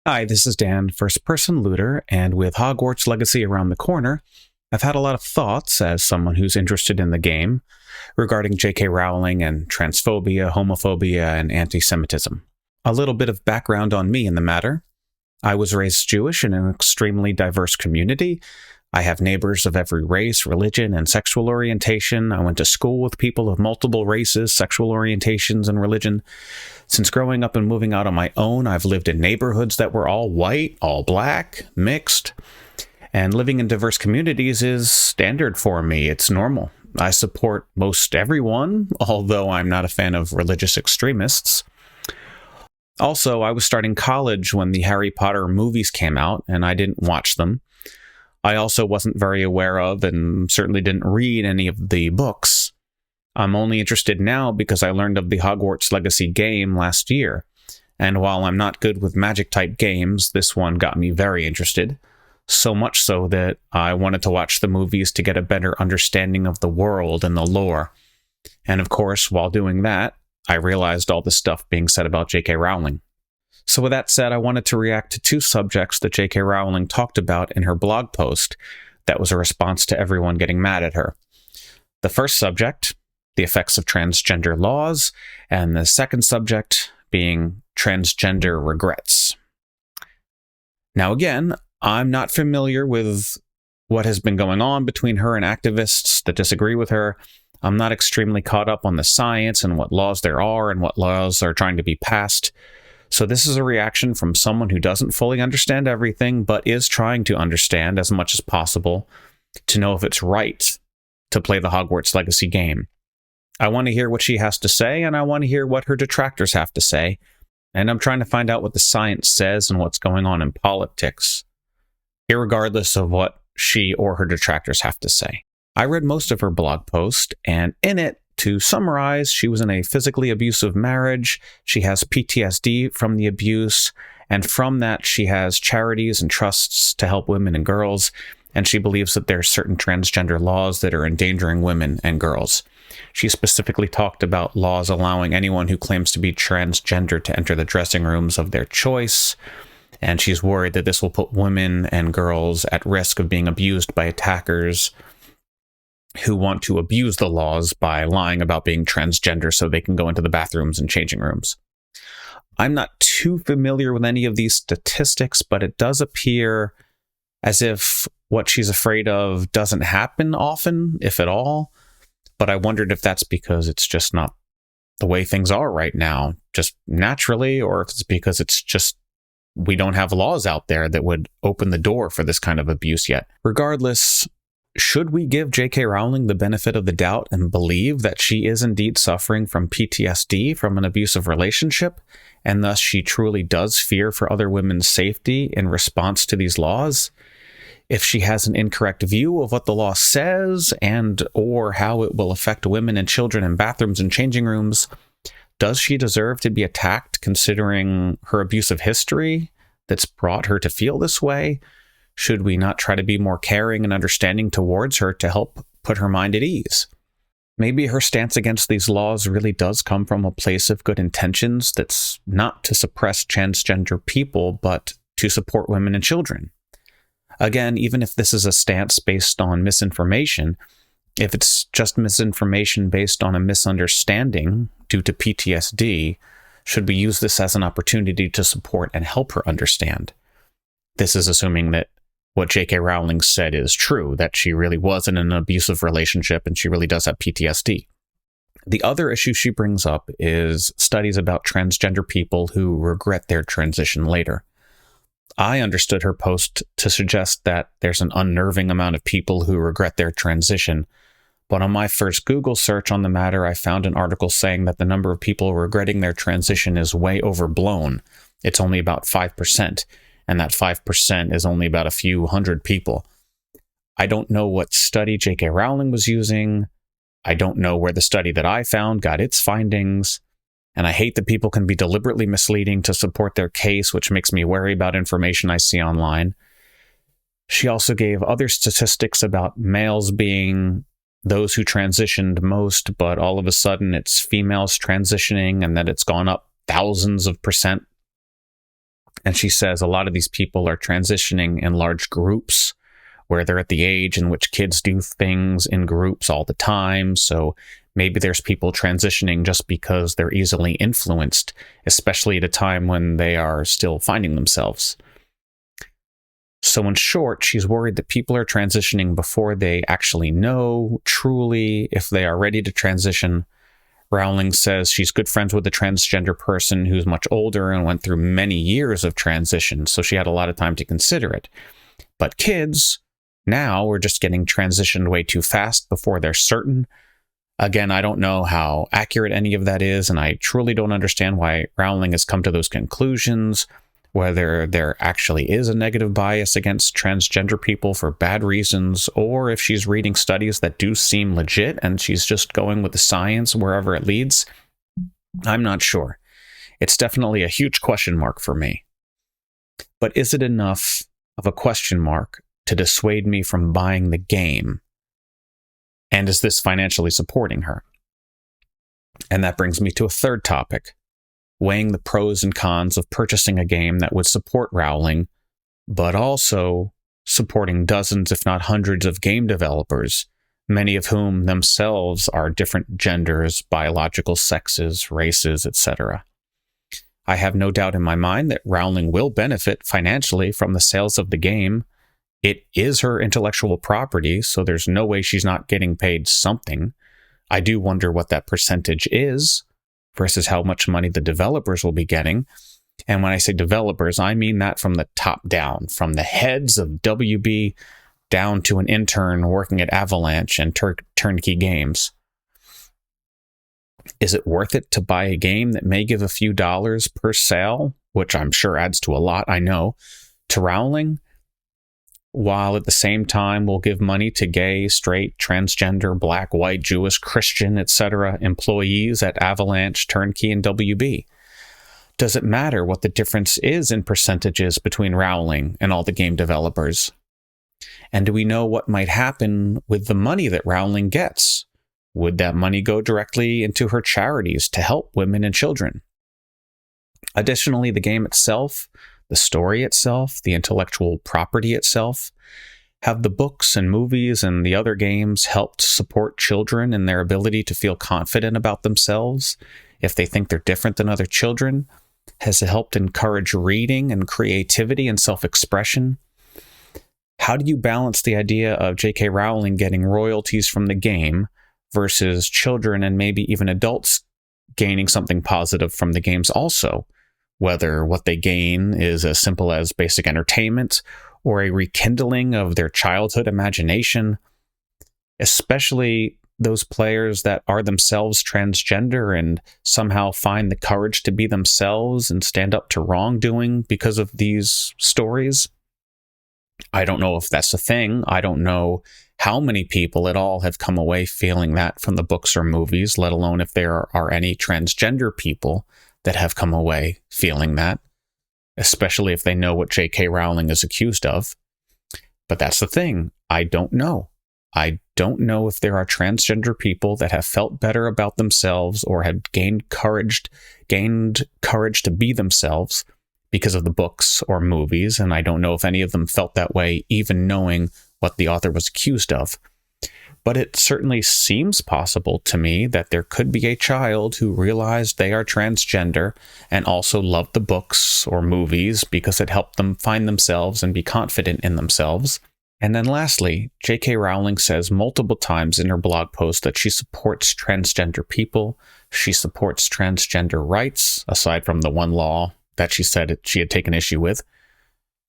Hi, this is Dan, first-person looter, and with Hogwarts Legacy around the corner, I've had a lot of thoughts as someone who's interested in the game regarding J.K. Rowling and transphobia, homophobia, and anti-Semitism. A little bit of background on me in the matter. I was raised Jewish in an extremely diverse community. I have neighbors of every race, religion, and sexual orientation. I went to school with people of multiple races, sexual orientations, and religion. Since growing up and moving out on my own, I've lived in neighborhoods that were all white, all black, mixed. And living in diverse communities is standard for me. It's normal. I support most everyone, although I'm not a fan of religious extremists. Also, I was starting college when the Harry Potter movies came out, and I didn't watch them. I also wasn't very aware of and certainly didn't read any of the books. I'm only interested now because I learned of the Hogwarts Legacy game last year, and while I'm not good with magic-type games, this one got me very interested, so much so that I wanted to watch the movies to get a better understanding of the world and the lore. And of course, while doing that, I realized all the stuff being said about J.K. Rowling. So with that said, I wanted to react to two subjects that J.K. Rowling talked about in her blog post that was a response to everyone getting mad at her. The first subject, the effects of transgender laws, and the second subject being transgender regrets. Now again, I'm not familiar with what has been going on between her and activists that disagree with her. I'm not extremely caught up on the science and what laws there are and what laws are trying to be passed. So this is a reaction from someone who doesn't fully understand everything, but is trying to understand as much as possible to know if it's right to play the Hogwarts Legacy game. I want to hear what she has to say, and I want to hear what her detractors have to say, and I'm trying to find out what the science says and what's going on in politics, irregardless of what she or her detractors have to say. I read most of her blog post, and in it, to summarize, she was in a physically abusive marriage, she has PTSD from the abuse, and from that she has charities and trusts to help women and girls, and she believes that there are certain transgender laws that are endangering women and girls. She specifically talked about laws allowing anyone who claims to be transgender to enter the dressing rooms of their choice, and she's worried that this will put women and girls at risk of being abused by attackers who want to abuse the laws by lying about being transgender so they can go into the bathrooms and changing rooms. I'm not too familiar with any of these statistics, but it does appear as if what she's afraid of doesn't happen often, if at all. But I wondered if that's because it's just not the way things are right now, just naturally, or if it's because it's just we don't have laws out there that would open the door for this kind of abuse yet. Regardless, should we give J.K. Rowling the benefit of the doubt and believe that she is indeed suffering from PTSD from an abusive relationship, and thus she truly does fear for other women's safety in response to these laws? If she has an incorrect view of what the law says and or how it will affect women and children in bathrooms and changing rooms, does she deserve to be attacked considering her abusive history that's brought her to feel this way? Should we not try to be more caring and understanding towards her to help put her mind at ease? Maybe her stance against these laws really does come from a place of good intentions that's not to suppress transgender people, but to support women and children. Again, even if this is a stance based on misinformation, if it's just misinformation based on a misunderstanding due to PTSD, should we use this as an opportunity to support and help her understand? This is assuming that what J.K. Rowling said is true, that she really was in an abusive relationship and she really does have PTSD. The other issue she brings up is studies about transgender people who regret their transition later. I understood her post to suggest that there's an unnerving amount of people who regret their transition, but on my first Google search on the matter, I found an article saying that the number of people regretting their transition is way overblown. It's only about 5%. And that 5% is only about a few hundred people. I don't know what study J.K. Rowling was using. I don't know where the study that I found got its findings. And I hate that people can be deliberately misleading to support their case, which makes me wary about information I see online. She also gave other statistics about males being those who transitioned most, but all of a sudden it's females transitioning and that it's gone up thousands of percent. And she says a lot of these people are transitioning in large groups where they're at the age in which kids do things in groups all the time. So maybe there's people transitioning just because they're easily influenced, especially at a time when they are still finding themselves. So in short, she's worried that people are transitioning before they actually know truly if they are ready to transition. Rowling says she's good friends with a transgender person who's much older and went through many years of transition, so she had a lot of time to consider it. But kids now are just getting transitioned way too fast before they're certain. Again, I don't know how accurate any of that is, and I truly don't understand why Rowling has come to those conclusions, whether there actually is a negative bias against transgender people for bad reasons, or if she's reading studies that do seem legit and she's just going with the science wherever it leads. I'm not sure. It's definitely a huge question mark for me. But is it enough of a question mark to dissuade me from buying the game? And is this financially supporting her? And that brings me to a third topic, weighing the pros and cons of purchasing a game that would support Rowling, but also supporting dozens, if not hundreds, of game developers, many of whom themselves are different genders, biological sexes, races, etc. I have no doubt in my mind that Rowling will benefit financially from the sales of the game. It is her intellectual property, so there's no way she's not getting paid something. I do wonder what that percentage is versus how much money the developers will be getting. And when I say developers, I mean that from the top down, from the heads of WB down to an intern working at Avalanche and Turnkey Games. Is it worth it to buy a game that may give a few dollars per sale, which I'm sure adds to a lot, I know, to Rowling, while at the same time will give money to gay, straight, transgender, black, white, Jewish, Christian, etc. employees at Avalanche, Turnkey, and WB? Does it matter what the difference is in percentages between Rowling and all the game developers? And do we know what might happen with the money that Rowling gets? Would that money go directly into her charities to help women and children? Additionally, the game itself, the story itself, the intellectual property itself, have the books and movies and the other games helped support children in their ability to feel confident about themselves if they think they're different than other children? Has it helped encourage reading and creativity and self-expression? How do you balance the idea of J.K. Rowling getting royalties from the game versus children and maybe even adults gaining something positive from the games also? Whether what they gain is as simple as basic entertainment or a rekindling of their childhood imagination, especially those players that are themselves transgender and somehow find the courage to be themselves and stand up to wrongdoing because of these stories. I don't know if that's a thing. I don't know how many people at all have come away feeling that from the books or movies, let alone if there are any transgender people that have come away feeling that, especially if they know what J.K. Rowling is accused of. But that's the thing. I don't know. I don't know if there are transgender people that have felt better about themselves or have gained courage to be themselves because of the books or movies, and I don't know if any of them felt that way even knowing what the author was accused of. But it certainly seems possible to me that there could be a child who realized they are transgender and also loved the books or movies because it helped them find themselves and be confident in themselves. And then lastly, J.K. Rowling says multiple times in her blog post that she supports transgender people. She supports transgender rights, aside from the one law that she said she had taken issue with.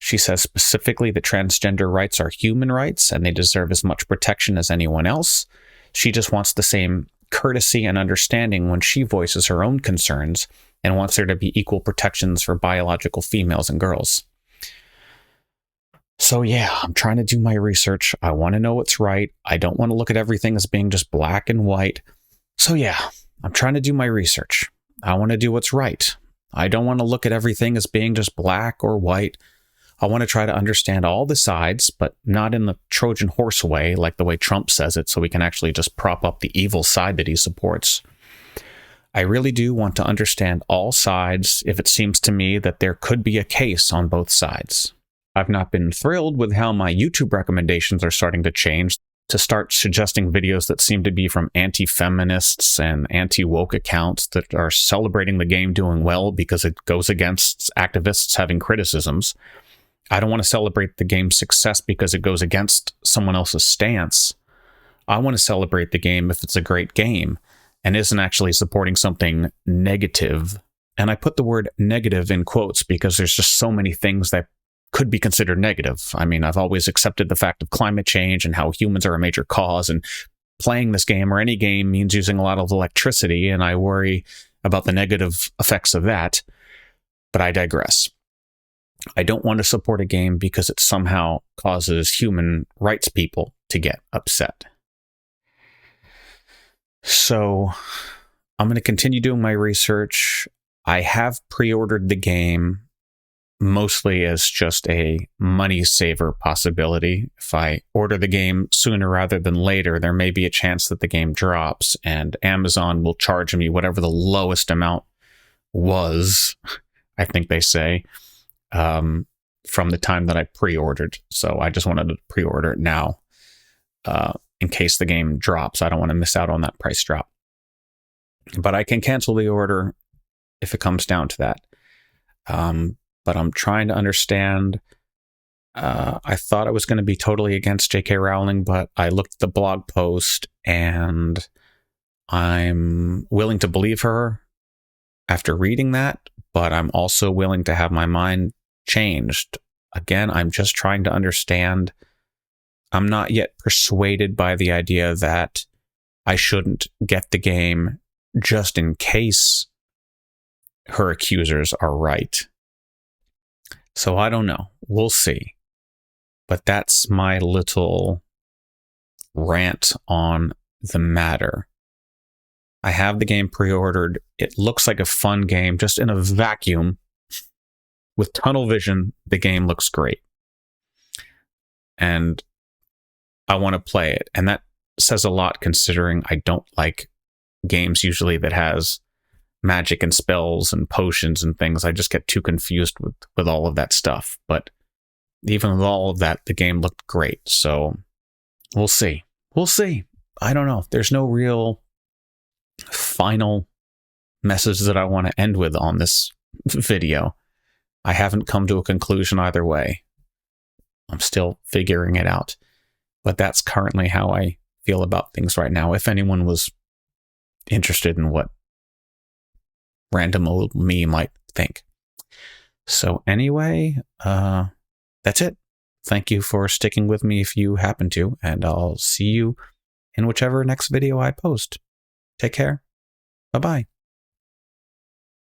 She says specifically that transgender rights are human rights and they deserve as much protection as anyone else. She just wants the same courtesy and understanding when she voices her own concerns and wants there to be equal protections for biological females and girls. So yeah, I'm trying to do my research. I want to know what's right. I don't want to look at everything as being just black and white. So yeah, I'm trying to do my research. I want to do what's right. I don't want to look at everything as being just black or white. I want to try to understand all the sides, but not in the Trojan horse way, like the way Trump says it, so we can actually just prop up the evil side that he supports. I really do want to understand all sides if it seems to me that there could be a case on both sides. I've not been thrilled with how my YouTube recommendations are starting to change, to start suggesting videos that seem to be from anti-feminists and anti-woke accounts that are celebrating the game doing well because it goes against activists having criticisms. I don't want to celebrate the game's success because it goes against someone else's stance. I want to celebrate the game if it's a great game and isn't actually supporting something negative. And I put the word negative in quotes because there's just so many things that could be considered negative. I mean, I've always accepted the fact of climate change and how humans are a major cause, and playing this game or any game means using a lot of electricity, and I worry about the negative effects of that. But I digress. I don't want to support a game because it somehow causes human rights people to get upset. So I'm going to continue doing my research. I have pre-ordered the game mostly as just a money saver possibility. If I order the game sooner rather than later, there may be a chance that the game drops and Amazon will charge me whatever the lowest amount was, I think they say, from the time that I pre-ordered. So I just wanted to pre-order it now in case the game drops. I don't want to miss out on that price drop. But I can cancel the order if it comes down to that. But I'm trying to understand. I thought I was going to be totally against J.K. Rowling, but I looked at the blog post and I'm willing to believe her after reading that, but I'm also willing to have my mind changed. Again, I'm just trying to understand. I'm not yet persuaded by the idea that I shouldn't get the game just in case her accusers are right. So I don't know. We'll see. But that's my little rant on the matter. I have the game pre-ordered. It looks like a fun game, just in a vacuum. With tunnel vision, the game looks great. And I want to play it. And that says a lot considering I don't like games usually that has magic and spells and potions and things. I just get too confused with all of that stuff. But even with all of that, the game looked great. So we'll see. We'll see. I don't know. There's no real final message that I want to end with on this video. I haven't come to a conclusion either way. I'm still figuring it out. But that's currently how I feel about things right now. If anyone was interested in what random old me might think. So anyway, that's it. Thank you for sticking with me if you happen to, and I'll see you in whichever next video I post. Take care. Bye-bye.